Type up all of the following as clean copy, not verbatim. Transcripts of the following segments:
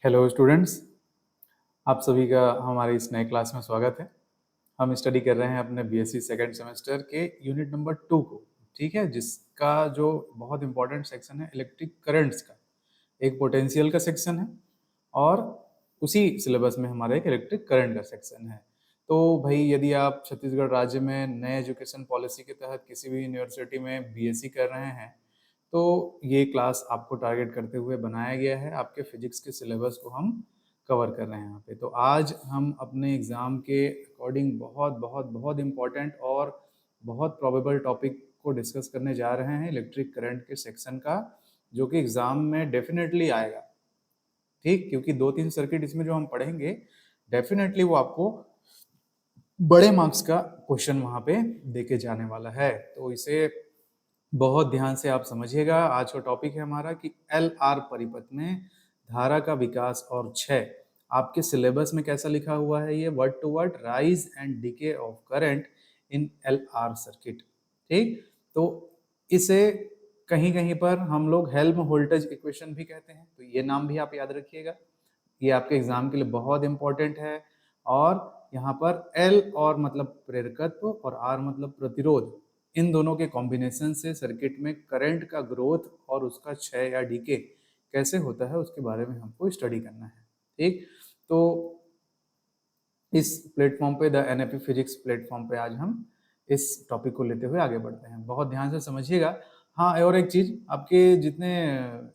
Hello students, आप सभी का हमारे इस नए क्लास में स्वागत है। हम स्टडी कर रहे हैं अपने बीएससी सेकेंड सेमेस्टर के यूनिट नंबर 2 को, ठीक है, जिसका जो बहुत इंपॉर्टेंट सेक्शन है इलेक्ट्रिक करंट्स का। एक पोटेंशियल का सेक्शन है और उसी सिलेबस में हमारा एक इलेक्ट्रिक करंट का सेक्शन है। तो भाई, यदि आप छत्तीसगढ़ राज्य में नए एजुकेशन पॉलिसी के तहत किसी भी यूनिवर्सिटी में बीएससी कर रहे हैं तो ये क्लास आपको टारगेट करते हुए बनाया गया है। आपके फिजिक्स के सिलेबस को हम कवर कर रहे हैं यहाँ पे। तो आज हम अपने एग्ज़ाम के अकॉर्डिंग बहुत बहुत बहुत इम्पॉर्टेंट और बहुत प्रोबेबल टॉपिक को डिस्कस करने जा रहे हैं, इलेक्ट्रिक करंट के सेक्शन का, जो कि एग्ज़ाम में डेफिनेटली आएगा, ठीक। क्योंकि 2-3 सर्किट इसमें जो हम पढ़ेंगे डेफिनेटली वो आपको बड़े मार्क्स का क्वेश्चन वहाँ पे देके जाने वाला है। तो इसे बहुत ध्यान से आप समझिएगा। आज का टॉपिक है हमारा कि एल आर परिपथ में धारा का विकास और क्षय। आपके सिलेबस में कैसा लिखा हुआ है, ये word to word, rise and decay of current in L R circuit, ठीक। तो इसे कहीं कहीं पर हम लोग हेल्म वोल्टेज इक्वेशन भी कहते हैं, तो ये नाम भी आप याद रखिएगा। ये आपके एग्जाम के लिए बहुत इंपॉर्टेंट है। और यहाँ पर एल और मतलब प्रेरकत्व और आर मतलब प्रतिरोध, इन दोनों के कॉम्बिनेशन से सर्किट में करंट का ग्रोथ और उसका क्षय या डीके कैसे होता है उसके बारे में हमको स्टडी करना है, ठीक। तो इस प्लेटफॉर्म पे, द एनएपी फिजिक्स प्लेटफॉर्म पे, आज हम इस टॉपिक को लेते हुए आगे बढ़ते हैं। बहुत ध्यान से समझिएगा। हाँ, और एक चीज़, आपके जितने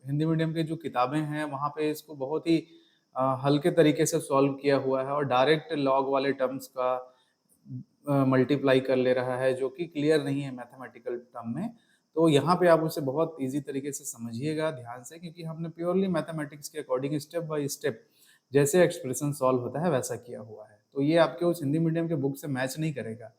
हिंदी मीडियम के जो किताबें हैं वहाँ पे इसको बहुत ही हल्के तरीके से सॉल्व किया हुआ है और डायरेक्ट लॉग वाले टर्म्स का मल्टीप्लाई कर ले रहा है, जो कि क्लियर नहीं है मैथमेटिकल टर्म में। तो यहाँ पे आप उसे बहुत इजी तरीके से समझिएगा ध्यान से, क्योंकि हमने प्योरली मैथमेटिक्स के अकॉर्डिंग स्टेप बाय स्टेप जैसे एक्सप्रेशन सॉल्व होता है वैसा किया हुआ है। तो ये आपके उस हिंदी मीडियम के बुक से मैच नहीं करेगा,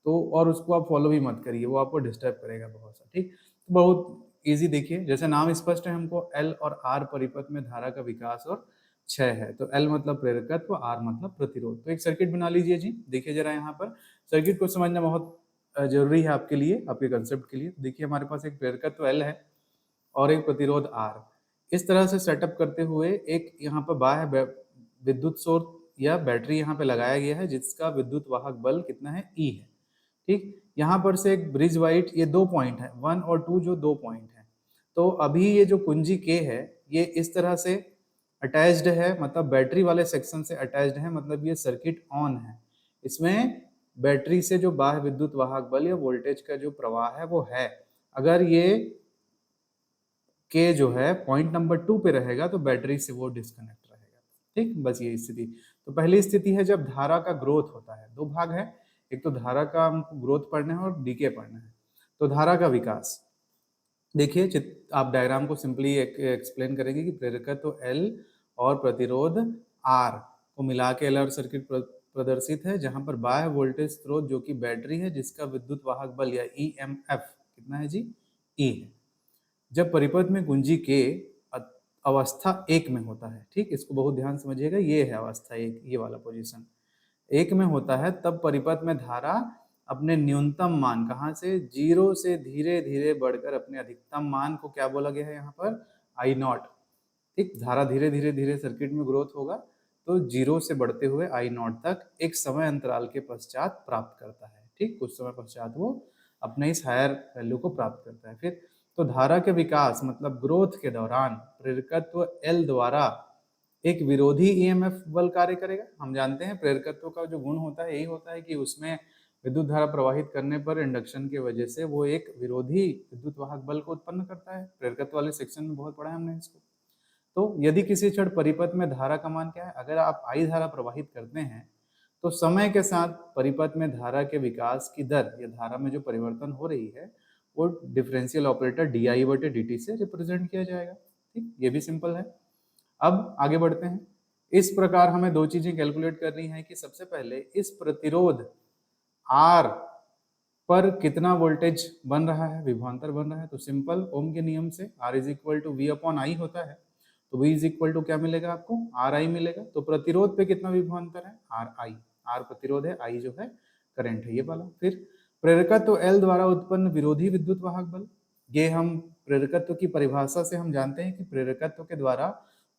तो और उसको आप फॉलो भी मत करिए, वो आपको डिस्टर्ब करेगा बहुत सा, ठीक। तो बहुत ईजी देखिए, जैसे नाम स्पष्ट है, हमको एल और आर परिपथ में धारा का विकास और क्षय है। तो एल मतलब प्रेरकत्व, आर मतलब प्रतिरोध। तो एक सर्किट बना लीजिए जी। देखिए जरा, यहाँ पर सर्किट को समझना बहुत जरूरी है आपके लिए, आपके कंसेप्ट के लिए। देखिए हमारे पास एक प्रेरकत्व एल है और एक प्रतिरोध आर। इस तरह से सेटअप करते हुए एक यहाँ पर बाह्य विद्युत स्रोत या बैटरी यहाँ पे लगाया गया है, जिसका विद्युत वाहक बल कितना है, ई है, ठीक। यहाँ पर से एक ब्रिज वाइट, ये 2 पॉइंट है, 1 और 2 जो 2 पॉइंट है। तो अभी ये जो कुंजी के है ये इस तरह से अटैच्ड है, मतलब बैटरी वाले सेक्शन से अटैच्ड है, मतलब ये सर्किट ऑन है। इसमें बैटरी से जो बाह्य विद्युत वाहक बल या वोल्टेज का जो प्रवाह है वो है। अगर ये के जो है पॉइंट नंबर 2 पे रहेगा तो बैटरी से वो डिस्कनेक्ट रहेगा, ठीक। बस ये स्थिति। तो पहली स्थिति है जब धारा का ग्रोथ होता है। दो भाग है, एक तो धारा का हमको ग्रोथ पढ़ना है और डीके पढ़ना है। तो धारा का विकास देखिए, आप डायग्राम को सिंपली एक्सप्लेन करेंगे कि प्रेरकत्व एल और प्रतिरोध आर को मिला के एल आर सर्किट प्रदर्शित है, जहां पर बाह्य वोल्टेज स्रोत जो कि बैटरी है, जिसका विद्युत वाहक बल या ईएमएफ कितना है जी, ई है। जब परिपथ में कुंजी के अवस्था 1 में होता है, ठीक, इसको बहुत ध्यान समझिएगा, ये है अवस्था 1, ये वाला पोजीशन 1 में होता है, तब परिपथ में धारा अपने न्यूनतम मान, कहाँ से, 0 से धीरे धीरे बढ़कर अपने अधिकतम मान को क्या बोला गया है यहाँ पर, आई नॉट, ठीक। धारा धीरे धीरे धीरे सर्किट में ग्रोथ होगा तो 0 से बढ़ते हुए आई नॉट तक एक समय अंतराल के पश्चात प्राप्त करता है, ठीक। कुछ समय पश्चात वो अपने इस हायर वैल्यू को प्राप्त करता है। फिर तो धारा के विकास मतलब ग्रोथ के दौरान प्रेरकत्व एल द्वारा एक विरोधी ईएमएफ बल कार्य करेगा। हम जानते हैं प्रेरकत्व का जो गुण होता है यही होता है कि उसमें विद्युत धारा प्रवाहित करने पर इंडक्शन की वजह से वो एक विरोधी विद्युत वाहक बल को उत्पन्न करता है। प्रेरकत्व वाले सेक्शन में बहुत पढ़ा है हमने इसको। तो यदि किसी क्षण परिपथ में धारा का मान क्या है, अगर आप आई धारा प्रवाहित करते हैं तो समय के साथ परिपथ में धारा के विकास की दर या धारा में जो परिवर्तन हो रही है वो डिफरेंशियल ऑपरेटर डी आई बटे डी टी से रिप्रेजेंट किया जाएगा, ठीक। ये भी सिंपल है। अब आगे बढ़ते हैं। इस प्रकार हमें दो चीजें कैलकुलेट करनी है कि सबसे पहले इस प्रतिरोध आर पर कितना वोल्टेज बन रहा है, विभवांतर बन रहा है। तो सिंपल ओम के नियम से R is equal to V upon I होता है, तो वी इज इक्वल टू क्या मिलेगा आपको, आर आई मिलेगा। तो प्रतिरोध पे कितना विभवांतर है, आर आई, आर प्रतिरोध है, आई जो है करंट है, ये वाला। फिर प्रेरकत्व एल द्वारा उत्पन्न विरोधी विद्युत वाहक बल, ये हम प्रेरकत्व की परिभाषा से हम जानते हैं कि प्रेरकत्व के द्वारा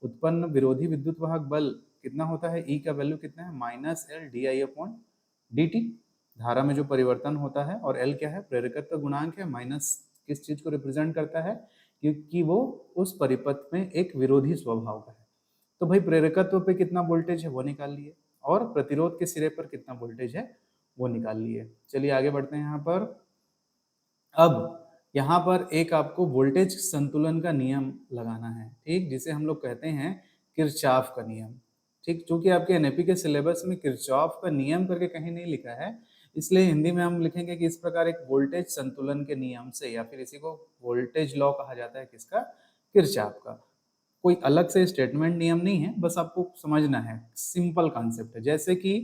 उत्पन्न विरोधी विद्युत वाहक बल कितना होता है, ई का वैल्यू कितना है, minus L D I upon D T. धारा में जो परिवर्तन होता है, और एल क्या है, प्रेरकत्व गुणांक है। माइनस किस चीज को रिप्रेजेंट करता है, क्योंकि वो उस परिपथ में एक विरोधी स्वभाव का है। तो भाई प्रेरकत्व पे कितना वोल्टेज है वो निकाल लिए, और प्रतिरोध के सिरे पर कितना वोल्टेज है वो निकाल लिए। चलिए आगे बढ़ते हैं यहाँ पर। अब यहाँ पर एक आपको वोल्टेज संतुलन का नियम लगाना है, ठीक, जिसे हम लोग कहते हैं किरचॉफ का नियम। ठीक, चूंकि आपके एनएपी के सिलेबस में किरचॉफ का नियम करके कहीं नहीं लिखा है, इसलिए हिंदी में हम लिखेंगे कि इस प्रकार एक वोल्टेज संतुलन के नियम से, या फिर इसी को वोल्टेज लॉ कहा जाता है, किसका, किरचॉफ का। कोई अलग से स्टेटमेंट नियम नहीं है, बस आपको समझना है, सिंपल कॉन्सेप्ट है। जैसे कि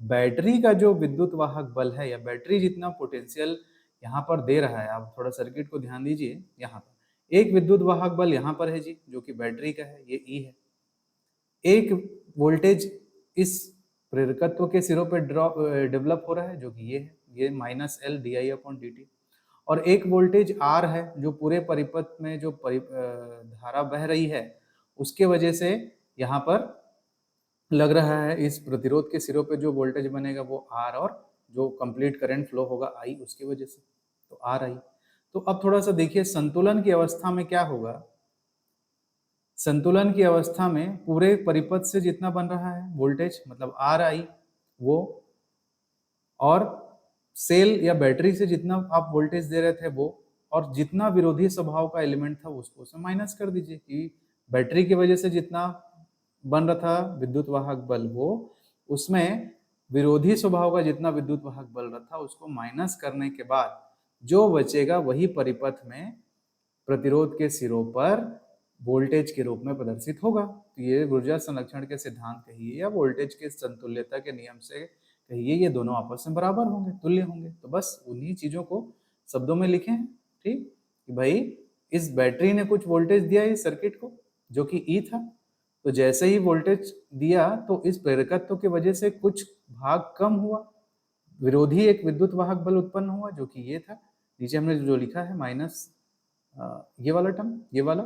बैटरी का जो विद्युत वाहक बल है, या बैटरी जितना पोटेंशियल यहाँ पर दे रहा है, आप थोड़ा सर्किट को ध्यान दीजिए। यहाँ पर एक विद्युत वाहक बल यहाँ पर है जी, जो कि बैटरी का है, ये ई है। एक वोल्टेज इस प्रेरकत्व के सिरों पर डेवलप हो रहा है, जो कि ये है, ये minus L D I upon D T. और एक वोल्टेज आर है, जो पूरे परिपथ में जो धारा बह रही है, उसके वजह से यहाँ पर लग रहा है इस प्रतिरोध के सिरों पे जो वोल्टेज बनेगा वो आर, और जो कंप्लीट करंट फ्लो होगा आई, उसकी वजह से, तो आर आई। तो अब थोड़ा सा देखिए संतुलन की अवस्था में क्या होगा। संतुलन की अवस्था में पूरे परिपथ से जितना बन रहा है वोल्टेज, मतलब आर आई, वो, और सेल या बैटरी से जितना आप वोल्टेज दे रहे थे वो, और जितना विरोधी स्वभाव का एलिमेंट था उसको उसमें माइनस कर दीजिए, कि बैटरी की वजह से जितना बन रहा था विद्युत वाहक बल, वो उसमें विरोधी स्वभाव का जितना विद्युत वाहक बल रहा था उसको माइनस करने के बाद जो बचेगा वही परिपथ में प्रतिरोध के सिरों पर वोल्टेज के रूप में प्रदर्शित होगा। तो ये ऊर्जा संरक्षण के सिद्धांत कहिए या वोल्टेज के समतुल्यता के नियम से कहिए, ये दोनों आपस में बराबर होंगे, तुल्य होंगे। तो बस उन्हीं चीजों को शब्दों में लिखे हैं, ठीक, कि भाई इस बैटरी ने कुछ वोल्टेज दिया इस सर्किट को, जो कि ई था। तो जैसे ही वोल्टेज दिया तो इस प्रेरकत्व की वजह से कुछ भाग कम हुआ, विरोधी एक विद्युत वाहक बल उत्पन्न हुआ, जो कि ये था। नीचे हमने जो लिखा है माइनस ये वाला टर्म, ये वाला,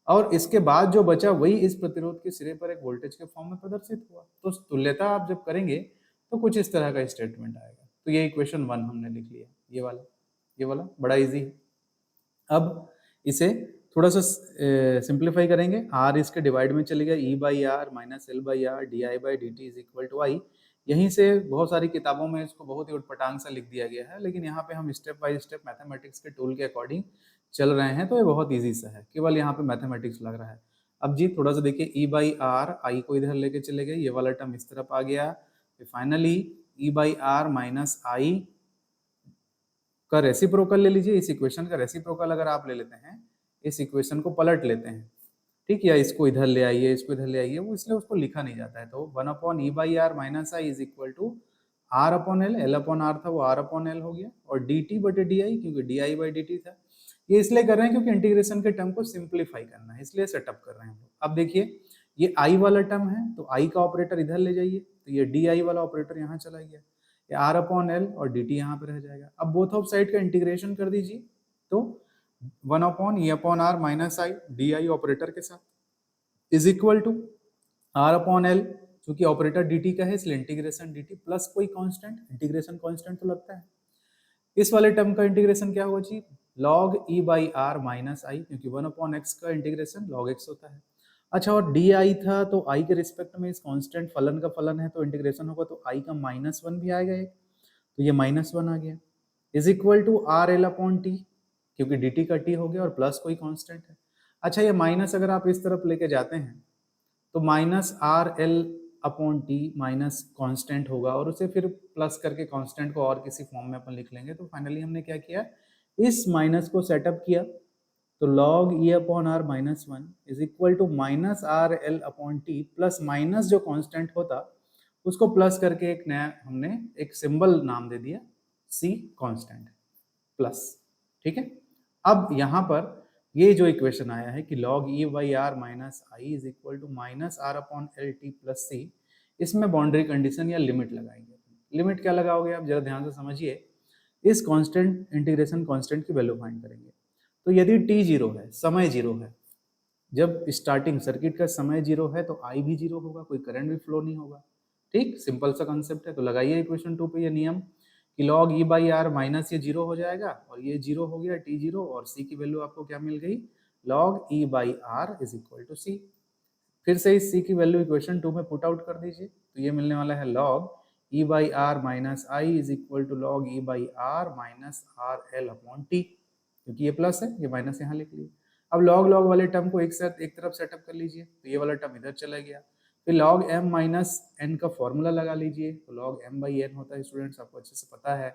और इसके बाद जो बचा वही इस प्रतिरोध के सिरे पर एक वोल्टेज के फॉर्म में प्रदर्शित हुआ। तो तुल्यता आप जब करेंगे तो कुछ इस तरह का स्टेटमेंट आएगा। तो ये इक्वेशन 1 हमने लिख लिया, ये वाला बड़ा इजी है। अब इसे थोड़ा सा सिंप्लीफाई करेंगे, आर इसके डिवाइड में चलेगा, E by R minus L by R D I by D T is equal to I. यहीं से बहुत सारी किताबों में इसको बहुत ही उटपटांग सा लिख दिया गया है, लेकिन यहाँ पे हम स्टेप बाय स्टेप मैथमेटिक्स के टूल के अकॉर्डिंग चल रहे हैं, तो ये बहुत ईजी सा है, केवल यहाँ पे मैथमेटिक्स लग रहा है। अब जी थोड़ा सा देखिए, ई बाई आर, आई को इधर लेके चले गए, ये वाला टर्म इस तरफ आ गया, फिर finally E by R minus I का रेसिप्रोकल ले लीजिए। इस इक्वेशन का रेसिप्रोकल अगर आप ले लेते हैं, इस इक्वेशन को पलट लेते हैं, ठीक, या इसको इधर ले आइए, इसको इधर ले आइए, वो इसलिए उसको लिखा नहीं जाता है। तो 1 upon E by R minus I is equal to R upon L, L upon R था वो आर अपॉन एल हो गया, और डी टी बटे डी आई, क्योंकि D I by D T था। ये इसलिए कर रहे हैं क्योंकि इंटीग्रेशन के टर्म को सिंप्लीफाई करना है, इसलिए सेटअप कर रहे हैं हम लोग। अब देखिए ये आई वाला टर्म है, तो आई का ऑपरेटर इधर ले जाइए, तो ये डी आई वाला ऑपरेटर यहाँ चला गया, ये आर अपॉन एल और डी टी यहाँ पे रह जाएगा। अब बोथ ऑफ साइड का इंटीग्रेशन कर दीजिए, तो 1 upon E upon R minus I D I operator के साथ is equal to R upon L, चूंकि ऑपरेटर डी टी का है इसलिए इंटीग्रेशन डी टी प्लस कोई कांस्टेंट, इंटीग्रेशन कांस्टेंट तो लगता है। इस वाले टर्म का इंटीग्रेशन क्या होगा जी, log e by R minus I, क्योंकि 1 अपॉन एक्स का इंटीग्रेशन log x होता है। अच्छा, और डी आई था तो आई के रिस्पेक्ट में इस कांस्टेंट फलन का फलन है, तो इंटीग्रेशन होगा तो आई का -1 भी आएगा एक, तो ये -1 आ गया, is equal to R L upon T, क्योंकि डी टी का टी हो गया और प्लस कोई कांस्टेंट है। अच्छा, ये माइनस अगर आप इस तरफ लेके जाते हैं तो minus R L upon T minus constant होगा, और उसे फिर प्लस करके कांस्टेंट को और किसी फॉर्म में अपन लिख लेंगे। तो फाइनली हमने क्या किया, इस माइनस को सेटअप किया, तो log e upon R minus 1 is equal to minus R L upon T plus minus जो कांस्टेंट होता उसको प्लस करके एक नया हमने एक सिंबल नाम दे दिया सी कांस्टेंट प्लस, ठीक है। अब यहाँ पर ये जो इक्वेशन आया है कि log e by R minus I is equal to minus R upon L T plus C, इसमें बाउंड्री कंडीशन या लिमिट लगाएंगे। लिमिट क्या लगाओगे आप जरा ध्यान से समझिए, इस कांस्टेंट इंटीग्रेशन कांस्टेंट की वैल्यू फाइंड करेंगे। तो यदि t 0 है, समय 0 है, जब स्टार्टिंग सर्किट का समय जीरो है तो आई भी जीरो होगा, कोई करंट भी फ्लो नहीं होगा। ठीक, सिंपल सा कंसेप्ट है। तो लगाइए इक्वेशन 2 पे ये नियम कि log e by R minus ये जीरो हो जाएगा और ये जीरो हो गया टी जीरो, और सी की वैल्यू आपको क्या मिल गई, log e by R is equal to C. फिर से इस सी की वैल्यू इक्वेशन 2 में पुट आउट कर दीजिए, तो ये मिलने वाला है log e by R minus I is equal to log e by R minus R L upon T, क्योंकि ये प्लस है, ये माइनस यहाँ लिख लिया। अब लॉग लॉग वाले टर्म को एक साथ एक तरफ सेटअप कर लीजिए, तो ये वाला टर्म इधर चला गया। फिर log m माइनस एन का फॉर्मूला लगा लीजिए, तो log m बाई एन होता है, स्टूडेंट्स आपको अच्छे से पता है।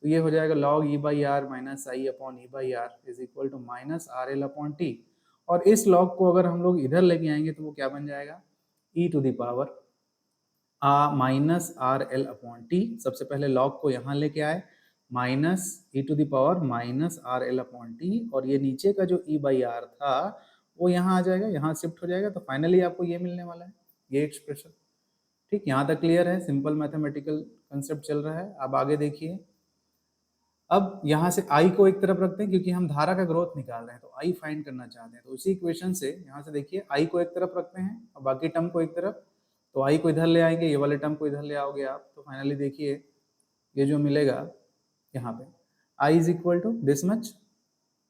तो ये हो जाएगा log e by R minus I upon E by R is equal to minus R L upon T. और इस log को अगर हम लोग इधर लेके आएंगे तो वो क्या बन जाएगा, e to the power minus R L upon T. सबसे पहले log को यहाँ लेके आए, minus E to the power minus R L upon T, और ये नीचे का जो ई बाई आर था वो यहाँ आ जाएगा, यहाँ शिफ्ट हो जाएगा। तो फाइनली आपको ये मिलने वाला है, ये एक्सप्रेशन। ठीक, यहाँ तक क्लियर है, सिंपल मैथमेटिकल कंसेप्ट चल रहा है। अब आगे देखिए, अब यहाँ से आई को एक तरफ रखते हैं क्योंकि हम धारा का ग्रोथ निकाल रहे हैं, तो आई फाइंड करना चाहते हैं। तो उसी इक्वेशन से यहाँ से देखिए आई को एक तरफ रखते हैं और बाकी टर्म को एक तरफ। तो आई को इधर ले आएंगे, ये वाले टर्म को इधर ले आओगे आप, तो फाइनली देखिए ये जो मिलेगा यहाँ पे I is equal to this much,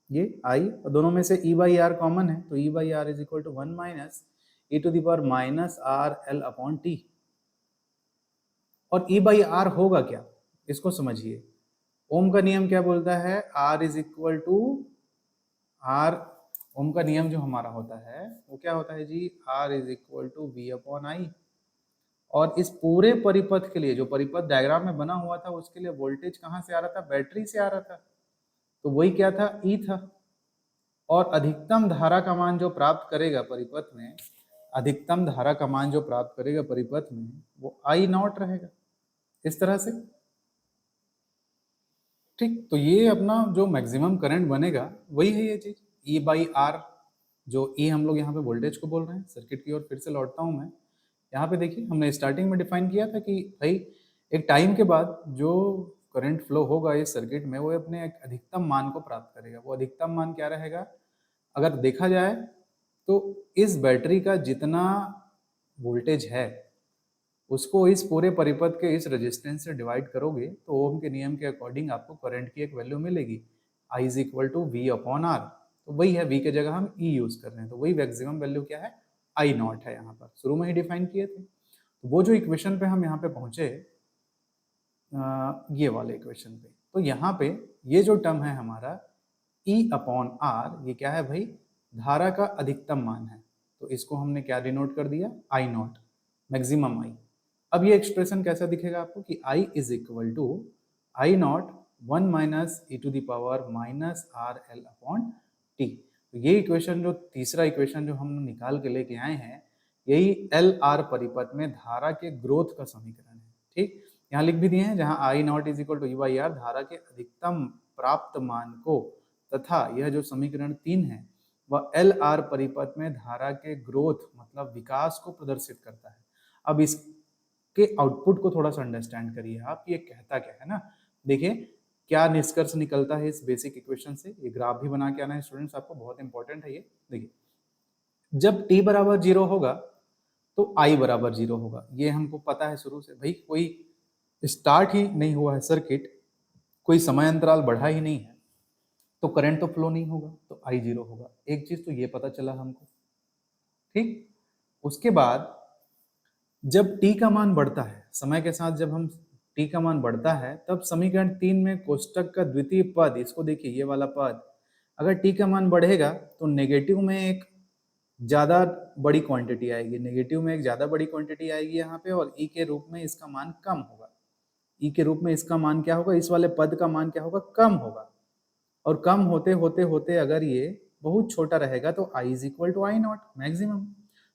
ये आई, और दोनों में से ई बाई आर कॉमन है, तो E by R is equal to 1 minus E to the power minus R L upon T. और ई बाई आर होगा क्या, इसको समझिए। ओम का नियम क्या बोलता है, R is equal to R, Ohm का नियम जो हमारा होता है वो क्या होता है जी, R is equal to V upon I. और इस पूरे परिपथ के लिए, जो परिपथ डायग्राम में बना हुआ था, उसके लिए वोल्टेज कहाँ से आ रहा था, बैटरी से आ रहा था, तो वही क्या था, ई था। और अधिकतम धारा का मान जो प्राप्त करेगा परिपथ में, अधिकतम धारा का मान जो प्राप्त करेगा परिपथ में, वो आई नॉट रहेगा, इस तरह से। ठीक, तो ये अपना जो मैक्सिमम करंट बनेगा वही है ये चीज, ई बाई आर। जो ई हम लोग यहाँ पे वोल्टेज को बोल रहे हैं। सर्किट की ओर फिर से लौटता हूँ मैं। यहाँ पे देखिए हमने स्टार्टिंग में डिफाइन किया था कि भाई एक टाइम के बाद जो करंट फ्लो होगा इस सर्किट में, वो अपने एक अधिकतम मान को प्राप्त करेगा। वो अधिकतम मान क्या रहेगा, अगर देखा जाए तो इस बैटरी का जितना वोल्टेज है उसको इस पूरे परिपथ के इस रेजिस्टेंस से डिवाइड करोगे तो ओम के नियम के अकॉर्डिंग आपको करंट की एक वैल्यू मिलेगी, I is equal to V upon R. तो वही है, वी के जगह हम ई यूज कर रहे हैं, तो वही मैक्सिमम वैल्यू क्या है, आई नॉट है। यहाँ पर शुरू में ही डिफाइन किए थे। तो वो जो इक्वेशन पे हम यहाँ पे पहुंचे, ये वाले इक्वेशन पे, तो यहाँ पे ये जो टर्म है हमारा ई अपॉन आर, ये क्या है भाई, धारा का अधिकतम मान है। तो इसको हमने क्या डिनोट कर दिया, आई नॉट, मैक्सिमम आई। अब ये एक्सप्रेशन कैसा दिखेगा आपको कि I is equal to I naught 1 minus E to the power minus R L upon T. तो ये इक्वेशन, जो तीसरा इक्वेशन जो हम निकाल के लेके आए हैं, यही एल आर परिपथ में धारा के ग्रोथ का समीकरण है। ठीक, यहाँ लिख भी दिए हैं, जहाँ I naught is equal to E by R धारा के अधिकतम प्राप्त मान को, तथा यह जो समीकरण 3 है वह एल आर परिपथ में धारा के ग्रोथ मतलब विकास को प्रदर्शित करता है। अब इसके आउटपुट को थोड़ा सा अंडरस्टैंड करिए आप, ये कहता क्या है ना। देखिए क्या निष्कर्ष निकलता है इस बेसिक इक्वेशन से, ये ग्राफ भी बना के आना है स्टूडेंट्स, आपको बहुत इंपॉर्टेंट है ये। देखिए जब t बराबर 0 होगा तो i बराबर 0 होगा, ये हमको पता है शुरू से। भाई कोई स्टार्ट ही नहीं हुआ है सर्किट, कोई समय अंतराल बढ़ा ही नहीं है, तो करंट तो फ्लो नहीं होगा, तो आई 0 होगा। एक चीज तो ये पता चला हमको। ठीक, उसके बाद जब t का मान बढ़ता है, समय के साथ जब हम t का मान बढ़ता है, तब समीकरण 3 में कोष्टक का द्वितीय पद, इसको देखिए ये वाला पद, अगर t का मान बढ़ेगा तो नेगेटिव में एक ज्यादा बड़ी क्वांटिटी आएगी, नेगेटिव में एक ज्यादा बड़ी क्वांटिटी आएगी यहाँ पे, और e के रूप में इसका मान कम होगा। e के रूप में इसका मान क्या होगा, इस वाले पद का मान क्या होगा, कम होगा। और कम होते होते होते अगर ये बहुत छोटा रहेगा तो i is equal to I not, maximum.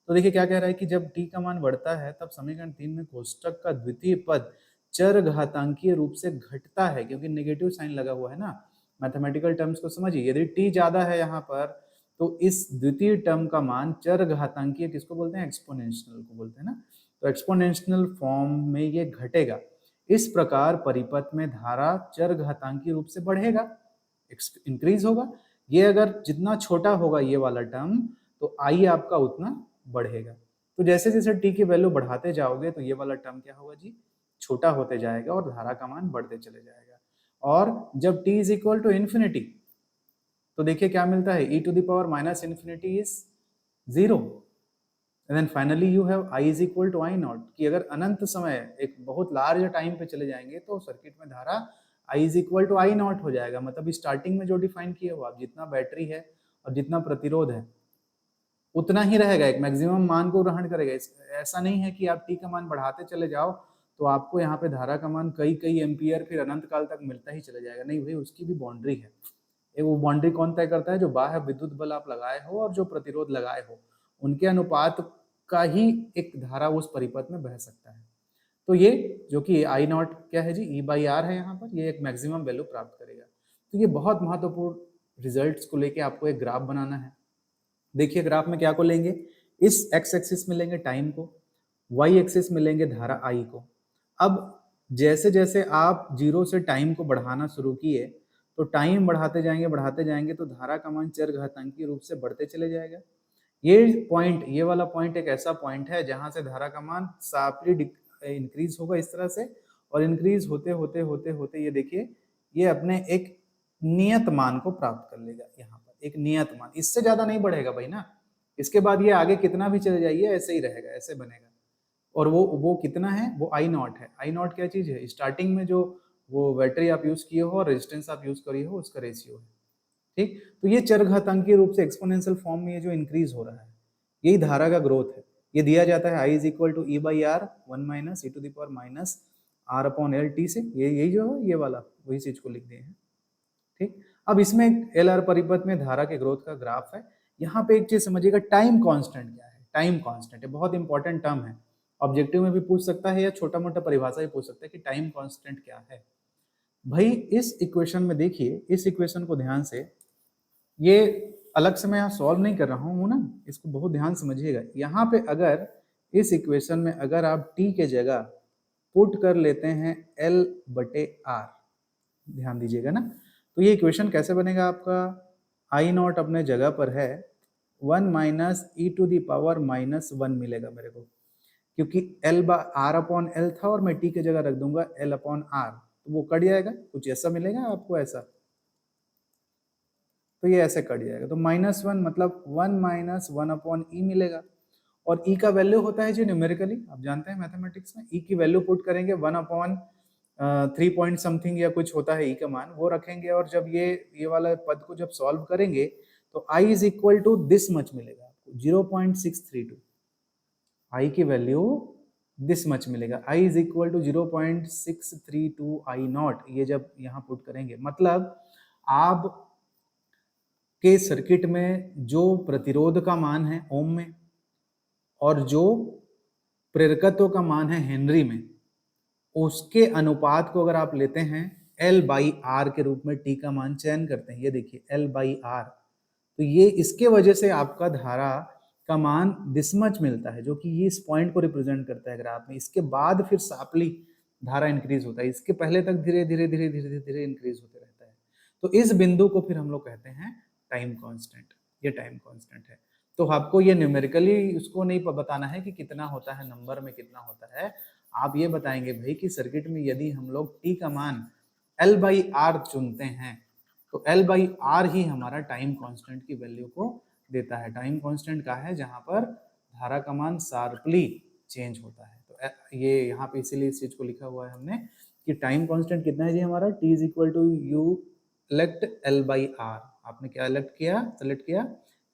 तो देखिए क्या कह रहा है कि जब t का मान बढ़ता है तब समीकरण 3 में कोष्टक का द्वितीय पद चर घातांकीय रूप से घटता है, क्योंकि नेगेटिव साइन लगा हुआ है ना। मैथमेटिकल टर्म्स को समझिए, यदि t ज्यादा है यहाँ पर तो इस द्वितीय टर्म का मान चर घातांकीय, किसको बोलते हैं, एक्सपोनेंशियल को बोलते हैं ना, तो एक्सपोनेंशियल फॉर्म में ये घटेगा। इस प्रकार परिपथ में धारा चर घातांकीय रूप से बढ़ेगा, इंक्रीज होगा। ये अगर जितना छोटा होगा ये वाला टर्म, तो आई आपका उतना बढ़ेगा। तो जैसे जैसे टी की वैल्यू बढ़ाते जाओगे तो ये वाला टर्म क्या होगा जी, छोटा होते जाएगा और धारा का मान बढ़ते चले जाएगा। और जब t is equal to infinity तो देखिए क्या मिलता है, e to the power minus infinity is 0 and then finally you have i is equal to I naught, कि अगर अनंत समय एक बहुत लार्ज टाइम पे चले जाएंगे तो सर्किट में धारा i is equal to I naught हो जाएगा। मतलब स्टार्टिंग में जो डिफाइन किया हुआ, आप जितना बैटरी है और जितना प्रतिरोध है उतना ही रहेगा, एक मैक्सिमम मान को ग्रहण करेगा। ऐसा नहीं है कि आप टी का मान बढ़ाते चले जाओ तो आपको यहाँ पे धारा का मान कई कई एम्पियर फिर अनंत काल तक मिलता ही चला जाएगा। नहीं भाई, उसकी भी बाउंड्री है। एक वो बाउंड्री कौन तय करता है, जो बाह्य विद्युत बल आप लगाए हो और जो प्रतिरोध लगाए हो उनके अनुपात का ही एक धारा उस परिपथ में बह सकता है। तो ये जो कि आई नॉट क्या है जी, ई बाई आर है, यहाँ पर ये एक मैक्सिमम वैल्यू प्राप्त करेगा। तो ये बहुत महत्वपूर्ण रिजल्ट्स को लेके आपको एक ग्राफ बनाना है। देखिए ग्राफ में क्या को लेंगे, इस एक्स एक्सिस में लेंगे टाइम को, वाई एक्सिस में लेंगे धारा आई को। अब जैसे जैसे आप जीरो से टाइम को बढ़ाना शुरू किए तो टाइम बढ़ाते जाएंगे तो धारा का मान चरघातांकी रूप से बढ़ते चले जाएगा। ये पॉइंट, ये वाला पॉइंट एक ऐसा पॉइंट है जहां से धारा का मान शार्पली इंक्रीज होगा इस तरह से, और इंक्रीज होते होते होते होते ये देखिए ये अपने एक नियत मान को प्राप्त कर लेगा। यहाँ पर एक नियत मान, इससे ज्यादा नहीं बढ़ेगा भाई ना। इसके बाद ये आगे कितना भी चले जाइए ऐसे ही रहेगा, ऐसे बनेगा। और वो कितना है, वो आई नॉट है। आई नॉट क्या चीज है, स्टार्टिंग में जो वो बैटरी आप यूज किए हो और रेजिस्टेंस आप यूज करिए हो उसका रेशियो है। ठीक, तो ये चरघातांकीय रूप से एक्सपोनेंशियल फॉर्म में ये जो इंक्रीज हो रहा है यही धारा का ग्रोथ है। ये दिया जाता है I is equal to E by R 1 minus E to the power minus R upon L T से। यही जो है ये वाला वही चीज को लिख दिए हैं। ठीक, अब इसमें एल आर परिपथ में धारा के ग्रोथ का ग्राफ है। यहाँ पे एक चीज समझिएगा, टाइम कांस्टेंट क्या है। टाइम कांस्टेंट है बहुत इंपॉर्टेंट टर्म है, ऑब्जेक्टिव में भी पूछ सकता है या छोटा मोटा परिभाषा भी पूछ सकता है कि टाइम कांस्टेंट क्या है। भाई इस इक्वेशन में देखिए, इस इक्वेशन को ध्यान से, ये अलग से मैं यहाँ सॉल्व नहीं कर रहा हूँ ना, इसको बहुत ध्यान समझिएगा। यहाँ पे अगर इस इक्वेशन में अगर आप t के जगह पुट कर लेते हैं L बटे R, ध्यान दीजिएगा ना, तो ये इक्वेशन कैसे बनेगा आपका, आई नॉट अपने जगह पर है 1 minus E to the power minus 1 मिलेगा मेरे को, क्योंकि L R अपॉन L था और मैं t के जगह रख दूंगा L अपॉन R, तो वो कट जाएगा, कुछ ऐसा मिलेगा आपको ऐसा, तो ये ऐसे कट जाएगा। तो -1 मतलब 1 माइनस 1 अपॉन ई मिलेगा। और ई का वैल्यू होता है जी न्यूमेरिकली, आप जानते हैं मैथमेटिक्स में ई की वैल्यू पुट करेंगे 1 अपॉन 3 पॉइंट समथिंग या कुछ होता है ई का मान, वो रखेंगे। और जब ये वाला पद को जब सॉल्व करेंगे तो I is equal to this much मिलेगा आपको, 0.632। आई की वैल्यू दिस मच मिलेगा, I is equal to 0.632 I naught. ये जब यहाँ पुट करेंगे मतलब आप के सर्किट में जो प्रतिरोध का मान है ओम में और जो प्रेरकत्व का मान है हेनरी में, उसके अनुपात को अगर आप लेते हैं L बाई आर के रूप में टी का मान चयन करते हैं, ये देखिए L बाई आर, तो ये इसके वजह से आपका धारा का मान दिस मच मिलता है, जो कि ये इस पॉइंट को रिप्रेजेंट करता है ग्राफ में। इसके बाद फिर शार्पली धारा इंक्रीज होता है, इसके पहले तक धीरे धीरे धीरे धीरे धीरे इंक्रीज होते रहता है। तो इस बिंदु को फिर हम लोग कहते हैं टाइम कांस्टेंट, ये टाइम कांस्टेंट है। तो आपको ये न्यूमेरिकली उसको नहीं बताना है कि कितना होता है, नंबर में कितना होता है, आप ये बताएंगे भाई कि सर्किट में यदि हम लोग टी का मान L बाई आर चुनते हैं तो L बाई आर ही हमारा टाइम कांस्टेंट की वैल्यू को देता है। टाइम कांस्टेंट का है जहां पर धारा का मान शार्पली चेंज होता है। तो ये यहाँ पे इसीलिए इस चीज को लिखा हुआ है हमने कि टाइम कांस्टेंट कितना है जी हमारा, t is equal to you elect L by R. आपने क्या इलेक्ट किया, सेलेक्ट किया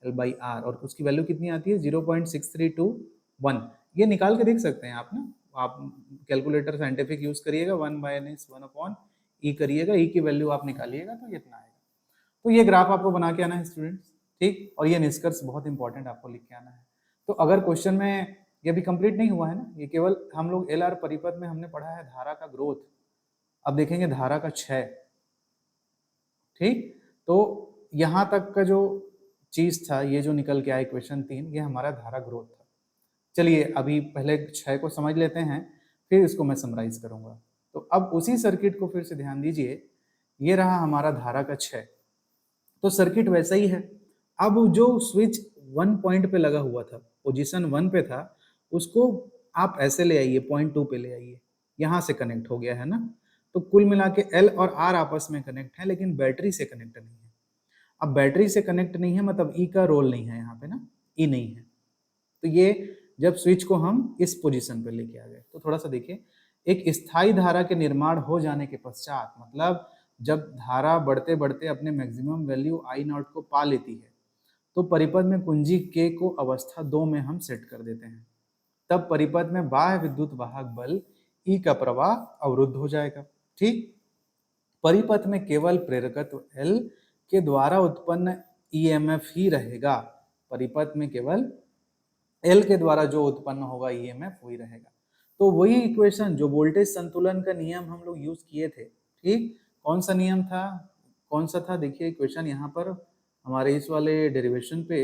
L बाई आर, और उसकी वैल्यू कितनी आती है 0.6321। ये निकाल के देख सकते हैं आप ना, आप कैलकुलेटर साइंटिफिक यूज करिएगा, 1/1 अपॉन ई करिएगा, ई की वैल्यू आप निकालिएगा तो इतना आएगा। तो ये ग्राफ आपको बना के आना है स्टूडेंट्स, ठीक, और ये निष्कर्ष बहुत इंपॉर्टेंट आपको लिख के आना है। तो अगर क्वेश्चन में ये भी कंप्लीट नहीं हुआ है ना, ये केवल हम लोग एल आर परिपथ में हमने पढ़ा है धारा का ग्रोथ, अब देखेंगे धारा का क्षय। ठीक, तो यहां तक का जो चीज था, ये जो निकल के आया क्वेश्चन 3, ये हमारा धारा ग्रोथ था। चलिए अभी पहले क्षय को समझ लेते हैं, फिर इसको मैं समराइज करूंगा। तो अब उसी सर्किट को फिर से ध्यान दीजिए, ये रहा हमारा धारा का क्षय, तो सर्किट वैसा ही है। अब जो स्विच 1 पॉइंट पे लगा हुआ था, पोजीशन 1 पे था, उसको आप ऐसे ले आइए, पॉइंट 2 पे ले आइए, यहाँ से कनेक्ट हो गया है ना। तो कुल मिला के एल और आर आपस में कनेक्ट है, लेकिन बैटरी से कनेक्ट नहीं है। अब बैटरी से कनेक्ट नहीं है मतलब ई का रोल नहीं है यहाँ पे ना, ई नहीं है। तो ये जब स्विच को हम इस पोजीशन पे लेके आ गए, तो थोड़ा सा देखिए, एक स्थायी धारा के निर्माण हो जाने के पश्चात, मतलब जब धारा बढ़ते बढ़ते अपने मैक्सिमम वैल्यू आई नॉट को पा लेती है, तो परिपथ में कुंजी के को अवस्था 2 में हम सेट कर देते हैं। तब परिपथ में बाह्य विद्युत वाहक बल ई का प्रवाह अवरुद्ध हो जाएगा। ठीक, परिपथ में केवल प्रेरकत्व एल के द्वारा उत्पन्न ईएमएफ ही रहेगा। परिपथ में केवल एल के द्वारा जो उत्पन्न होगा ईएमएफ वही रहेगा। तो वही इक्वेशन जो वोल्टेज संतुलन का नियम हम लोग यूज किए थे। ठीक, कौन सा नियम था, कौन सा था, देखिए इक्वेशन यहाँ पर हमारे इस वाले डेरिवेशन पे,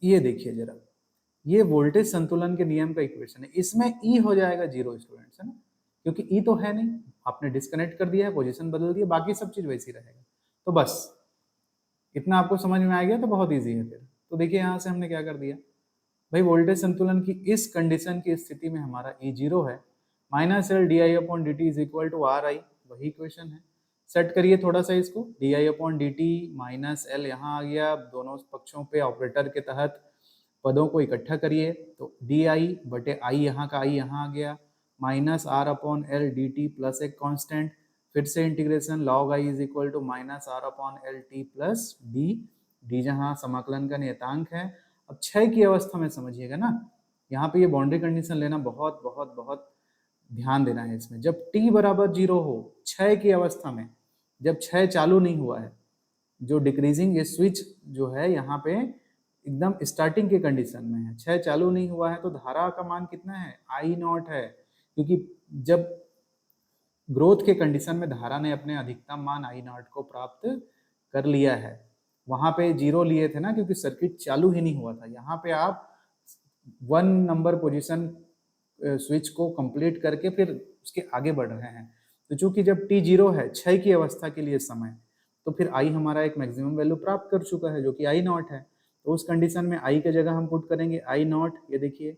ये देखिए जरा, ये वोल्टेज संतुलन के नियम का इक्वेशन है। इसमें ई हो जाएगा 0 स्टूडेंट्स, है ना, क्योंकि ई तो है नहीं, आपने डिस्कनेक्ट कर दिया है, पोजीशन बदल दिया, बाकी सब चीज वैसी रहेगा। तो बस इतना आपको समझ में आ गया तो बहुत ईजी है फिर। तो देखिए यहाँ से हमने क्या कर दिया भाई, वोल्टेज संतुलन की इस कंडीशन की स्थिति में हमारा ई 0 है, minus L D I upon D T is equal to R I, वही इक्वेशन है। सेट करिए थोड़ा सा इसको, D I upon D T minus L यहाँ आ गया, दोनों पक्षों पे ऑपरेटर के तहत पदों को इकट्ठा करिए, तो डी आई बटे आई, यहाँ का आई यहाँ आ गया, minus R upon L D T plus एक कांस्टेंट, फिर से integration log I is equal to minus R upon L T plus D, D जहाँ समाकलन का नियतांक है। अब क्षय की अवस्था में समझिएगा ना, यहाँ पे ये बाउंड्री कंडीशन लेना बहुत बहुत बहुत ध्यान देना है इसमें। जब t बराबर 0 हो, क्षय की अवस्था में, जब क्षय चालू नहीं हुआ है, जो डिक्रीजिंग ये स्विच जो है यहाँ पे एकदम स्टार्टिंग के कंडीशन में है, क्षय चालू नहीं हुआ है, तो धारा का मान कितना है, आई नॉट है, क्योंकि जब ग्रोथ के कंडीशन में धारा ने अपने अधिकतम मान आई नॉट को प्राप्त कर लिया है। वहां पे 0 लिए थे ना, क्योंकि सर्किट चालू ही नहीं हुआ था। यहाँ पे आप 1 नंबर पोजीशन स्विच को कंप्लीट करके फिर उसके आगे बढ़ रहे हैं। तो चूंकि जब t 0 है, क्षय की अवस्था के लिए समय, तो फिर i हमारा एक मैक्सिमम वैल्यू प्राप्त कर चुका है जो कि आई नॉट है। तो उस कंडीशन में i की जगह हम पुट करेंगे आई नॉट, ये देखिए,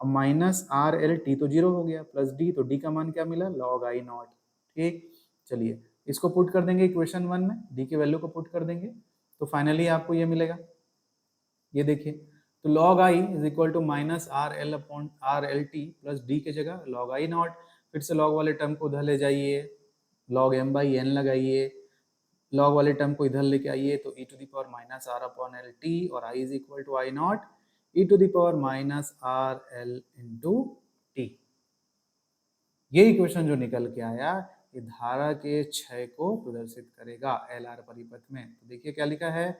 अब माइनस आर एल टी तो 0 हो गया, प्लस डी, तो डी का मान क्या मिला, लॉग आई नॉट। ठीक, चलिए इसको पुट कर देंगे इक्वेशन 1 में, डी की वैल्यू को पुट कर देंगे, तो फाइनली आपको ये मिलेगा, ये देखिए, तो log I is equal to minus R L upon R L T plus D के जगह लॉग आई नॉट, फिर से लॉग वाले टर्म को उधर ले जाइए, लॉग एम बाई एन लगाइए, लॉग वाले टर्म को इधर लेके आइए, तो E to the power minus R upon L T, और I is equal to I naught E to the power minus R L into T. ये इक्वेशन जो निकल के आया, ये धारा के क्षय को प्रदर्शित करेगा एल आर परिपथ में। तो देखिए क्या लिखा है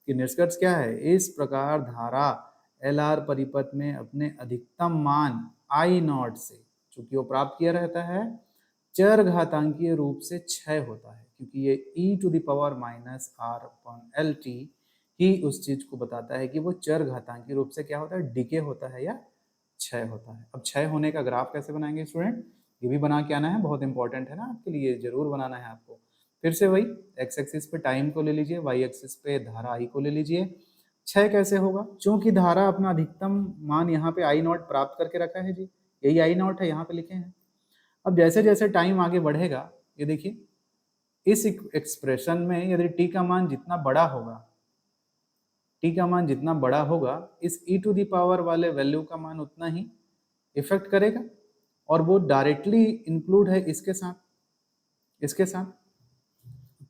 कि निष्कर्ष क्या है, इस प्रकार धारा एल आर परिपथ में अपने अधिकतम मान आई नॉट से, चूंकि वो प्राप्त किया रहता है, चर घातांकीय रूप से क्षय होता है, क्योंकि ये e to the power minus R upon L T ही उस चीज को बताता है कि वो चर घातांकीय रूप से क्या होता है, डिके होता है या क्षय होता है। अब क्षय होने का ग्राफ कैसे बनाएंगे स्टूडेंट, ये भी बना के आना है, बहुत इंपॉर्टेंट है ना आपके लिए, जरूर बनाना है आपको। फिर से वही एक्स एक्सिस पे टाइम को ले लीजिए, वाई एक्सिस पे धारा आई को ले लीजिए। क्षय कैसे होगा, चूंकि धारा अपना अधिकतम मान यहाँ पे आई नॉट प्राप्त करके रखा है जी, यही आई नॉट है, यहाँ पे लिखे हैं। अब जैसे जैसे टाइम आगे बढ़ेगा, ये देखिए इस एक्सप्रेशन में यदि टी का मान जितना बड़ा होगा, टी का मान जितना बड़ा होगा, इस ई टू दी पावर वाले वैल्यू का मान उतना ही इफेक्ट करेगा, और वो डायरेक्टली इंक्लूड है इसके साथ, इसके साथ,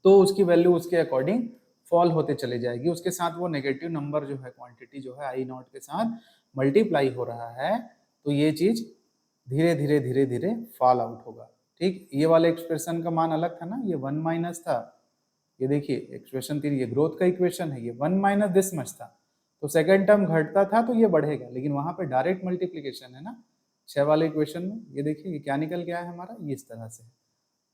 तो उसकी वैल्यू उसके अकॉर्डिंग फॉल होते चले जाएगी, उसके साथ वो नेगेटिव नंबर जो है, क्वांटिटी जो है आई नॉट के साथ मल्टीप्लाई हो रहा है, तो ये चीज धीरे धीरे धीरे धीरे फॉल आउट होगा। ठीक, ये वाले एक्सप्रेशन का मान अलग था ना, ये 1 माइनस था, ये देखिए एक्सप्रेशन 3, ये ग्रोथ का इक्वेशन है, ये 1 माइनस दिस मच था, तो सेकेंड टर्म घटता था तो ये बढ़ेगा, लेकिन वहां पे डायरेक्ट मल्टीप्लीकेशन है ना 6 वाले इक्वेशन में। ये देखिए ये क्या निकल गया है हमारा, ये इस तरह से,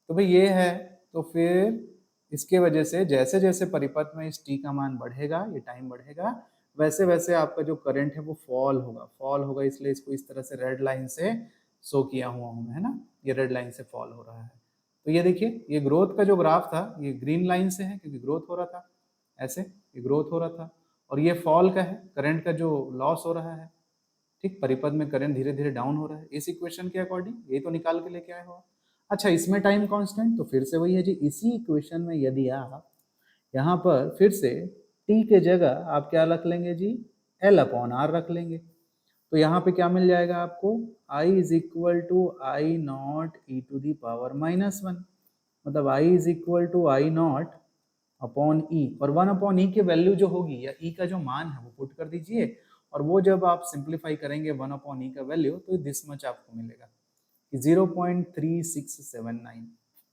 तो भाई ये है। तो फिर इसके वजह से जैसे जैसे परिपथ में इस टी का मान बढ़ेगा, ये टाइम बढ़ेगा, वैसे वैसे आपका जो करंट है वो फॉल होगा, फॉल होगा, इसलिए इसको इस तरह से रेड लाइन से शो किया हुआ हूँ मैं, है ना, ये रेड लाइन से फॉल हो रहा है। तो ये देखिए ये ग्रोथ का जो ग्राफ था, ये ग्रीन लाइन से है क्योंकि ग्रोथ हो रहा था, ऐसे ये ग्रोथ हो रहा था, और ये फॉल का है, करंट का जो लॉस हो रहा है, ठीक, परिपथ में करंट धीरे धीरे डाउन हो रहा है इस इक्वेशन के अकॉर्डिंग, ये तो निकाल के लेके आए हो। अच्छा, इसमें टाइम कांस्टेंट तो फिर से वही है जी, इसी इक्वेशन में यदि आप यहाँ पर फिर से t के जगह आप क्या रख लेंगे जी, L/R रख लेंगे, तो यहाँ पे क्या मिल जाएगा आपको, I is equal to I naught E to the power -1, मतलब I is equal to I naught upon E, और 1 अपॉन ई की वैल्यू जो होगी या ई का जो मान है वो पुट कर दीजिए, और वो जब आप सिंप्लीफाई करेंगे 1 अपॉन ई का वैल्यू तो दिस मच आपको मिलेगा, 0.3679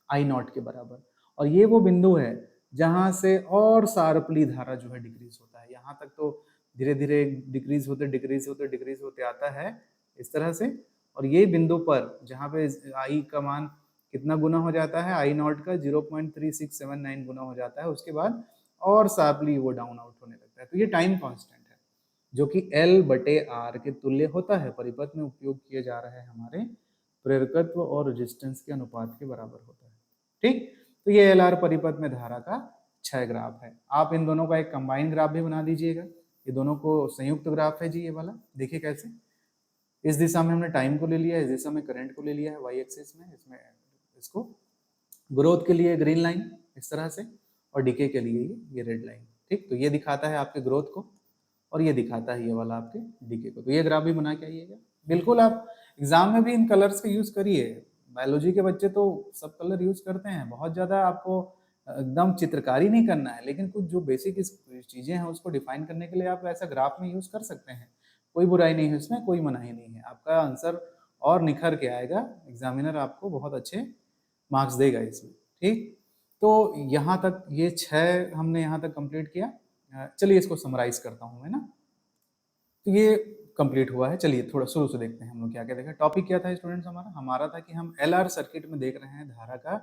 आई नॉट के बराबर। और ये वो बिंदु है जहां से और शार्पली धारा जो है डिक्रीज होता है, यहाँ तक तो धीरे धीरे डिक्रीज होते डिक्रीज होते डिक्रीज होते आता है इस तरह से, और ये बिंदु पर जहाँ पे आई का मान कितना गुना हो जाता है, आई नॉट का 0.3679 गुना हो जाता है, उसके बाद और शार्पली वो डाउन आउट होने लगता है। तो ये टाइम कांस्टेंट है जो कि L/R के तुल्य होता है, परिपथ में उपयोग किए जा रहे हैं हमारे प्रेरकत्व और रेजिस्टेंस के अनुपात के बराबर होता है, ठीक। तो ये LR परिपथ में धारा का क्षय ग्राफ है। आप इन दोनों का एक कंबाइंड ग्राफ भी बना दीजिएगा, ये दोनों को संयुक्त ग्राफ है जी ये वाला, देखिए कैसे, इस दिशा में हमने टाइम को ले लिया है, इस दिशा में करंट को ले लिया है वाई एक्सिस में, इसमें इसको ग्रोथ के लिए ग्रीन लाइन इस तरह से, और डीके के लिए ये रेड लाइन, ठीक। तो ये दिखाता है आपके ग्रोथ को और ये दिखाता है ये वाला आपके डीके को, तो ये ग्राफ भी बना के आइएगा। बिल्कुल आप एग्जाम में भी इन कलर्स का यूज करिए, बायोलॉजी के बच्चे तो सब कलर यूज करते हैं, बहुत ज्यादा आपको एकदम चित्रकारी नहीं करना है, लेकिन कुछ जो बेसिक चीजें हैं उसको डिफाइन करने के लिए आप ऐसा ग्राफ में यूज कर सकते हैं, कोई बुराई नहीं है इसमें, कोई मनाही नहीं है, आपका आंसर और निखर के आएगा, एग्जामिनर आपको बहुत अच्छे मार्क्स देगा इसमें, ठीक। तो यहाँ तक ये 6 हमने यहाँ तक कंप्लीट किया। चलिए इसको समराइज करता हूँ मैं ना, तो ये कंप्लीट हुआ है। चलिए थोड़ा शुरू से देखते हैं हम लोग क्या क्या देखा। टॉपिक क्या था स्टूडेंट्स, हमारा था कि हम LR सर्किट में देख रहे हैं धारा का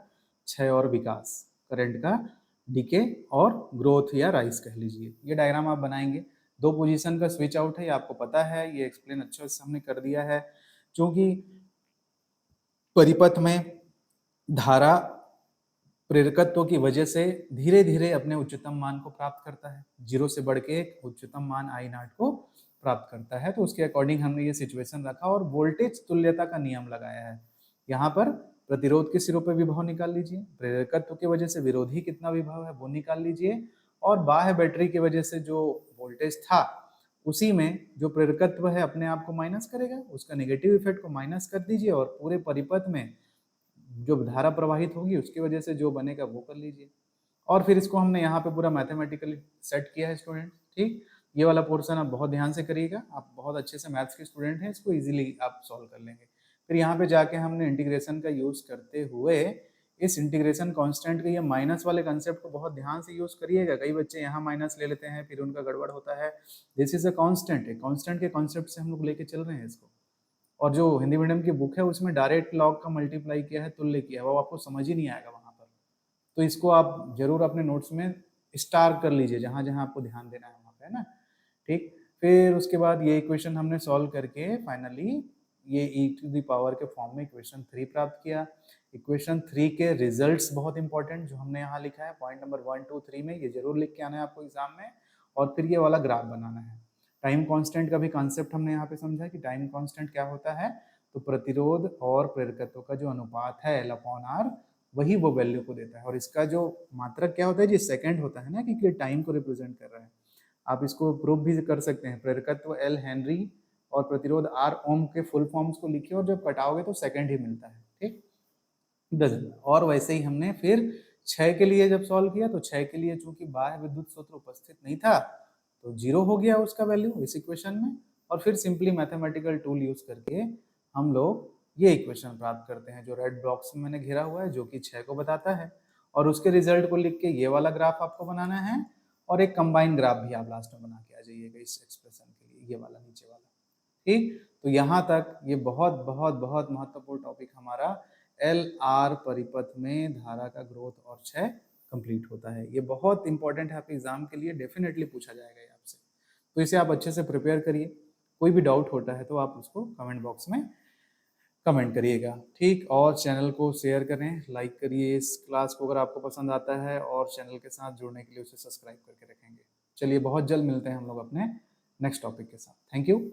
क्षय और विकास, करंट का डीके और ग्रोथ या राइज कह लीजिए। ये डायग्राम आप बनाएंगे, 2 पोजीशन का स्विच आउट है, ये आपको पता है, ये एक्सप्लेन अच्छे से हमने कर दिया है, क्योंकि परिपथ में धारा प्रेरकत्व की वजह से धीरे धीरे अपने उच्चतम मान को प्राप्त करता है, 0 से बढ़ के एक उच्चतम मान आई नॉट को प्राप्त करता है, तो उसके अकॉर्डिंग हमने ये सिचुएशन रखा और वोल्टेज तुल्यता का नियम लगाया है। यहाँ पर प्रतिरोध के सिरों पर विभव निकाल लीजिए, प्रेरकत्व की वजह से विरोधी कितना विभव है वो निकाल लीजिए, और बाह्य बैटरी की वजह से जो वोल्टेज था उसी में जो प्रेरकत्व है अपने आप को माइनस करेगा, उसका नेगेटिव इफेक्ट को माइनस कर दीजिए, और पूरे परिपथ में जो धारा प्रवाहित होगी उसकी वजह से जो बनेगा वो कर लीजिए। और फिर इसको हमने यहाँ पे पूरा मैथमेटिकली सेट किया है स्टूडेंट, ठीक। ये वाला पोर्शन आप बहुत ध्यान से करिएगा, आप बहुत अच्छे से मैथ्स के स्टूडेंट हैं, इसको इजीली आप सॉल्व कर लेंगे। फिर यहाँ पे जाके हमने इंटीग्रेशन का यूज करते हुए इस इंटीग्रेशन कांस्टेंट के ये माइनस वाले कंसेप्ट को बहुत ध्यान से यूज करिएगा, कई बच्चे यहाँ माइनस ले लेते हैं फिर उनका गड़बड़ होता है। दिस इज अ कांस्टेंट है, कांस्टेंट के कॉन्सेप्ट से हम लोग लेके चल रहे हैं इसको, और जो हिंदी मीडियम की बुक है उसमें डायरेक्ट लॉग का मल्टीप्लाई किया है, तुल्य किया है, वो आपको समझ ही नहीं आएगा वहां पर, तो इसको आप जरूर अपने नोट्स में स्टार कर लीजिए जहां जहां आपको ध्यान देना है वहां पे, है ना, ठीक। फिर उसके बाद ये इक्वेशन हमने सॉल्व करके फाइनली ये e टू द पावर के फॉर्म में इक्वेशन 3 प्राप्त किया। इक्वेशन 3 के रिजल्ट्स बहुत इंपॉर्टेंट जो हमने यहाँ लिखा है, पॉइंट नंबर 1, 2, 3 में ये जरूर लिख के आना है आपको एग्जाम में, और फिर ये वाला ग्राफ बनाना है। टाइम कांस्टेंट का भी कॉन्सेप्ट हमने यहाँ पे समझा कि टाइम कांस्टेंट क्या होता है, तो प्रतिरोध और प्रेरकत्व का जो अनुपात है L/R वही वो वैल्यू को देता है, और इसका जो मात्रक क्या होता है जी, सेकंड होता है ना, क्योंकि टाइम को रिप्रेजेंट कर रहा है। आप इसको प्रूव भी कर सकते हैं, प्रेरकत्व L हेनरी और प्रतिरोध R ओम के फुल फॉर्म्स को लिखिए और जब कटाओगे तो सेकंड ही मिलता है, ठीक। और वैसे ही हमने फिर 6 के लिए जब सॉल्व किया तो 6 के लिए चूंकि बाह्य विद्युत स्रोत उपस्थित नहीं था तो 0 हो गया उसका वैल्यू इस इक्वेशन में, और फिर सिंपली मैथमेटिकल टूल यूज करके हम लोग ये इक्वेशन प्राप्त करते हैं जो रेड ब्लॉक्स में मैंने घेरा हुआ है, जो कि 6 को बताता है, और उसके रिजल्ट को लिख के ये वाला ग्राफ आपको बनाना है, और एक कंबाइंड ग्राफ भी आप लास्ट में बना के आ जाइएगा इस एक्सप्रेशन के लिए, ये वाला नीचे वाला, ठीक। तो यहाँ तक ये बहुत बहुत बहुत महत्वपूर्ण टॉपिक हमारा LR परिपथ में धारा का ग्रोथ और क्षय कंप्लीट होता है। ये बहुत इंपॉर्टेंट है आपके एग्जाम के लिए, डेफिनेटली पूछा जाएगा ये आपसे, तो इसे आप अच्छे से प्रिपेयर करिए। कोई भी डाउट होता है तो आप उसको कमेंट बॉक्स में कमेंट करिएगा, ठीक। और चैनल को शेयर करें, लाइक करिए इस क्लास को अगर आपको पसंद आता है, और चैनल के साथ जुड़ने के लिए उसे सब्सक्राइब करके रखेंगे। चलिए बहुत जल्द मिलते हैं हम लोग अपने नेक्स्ट टॉपिक के साथ। Thank you.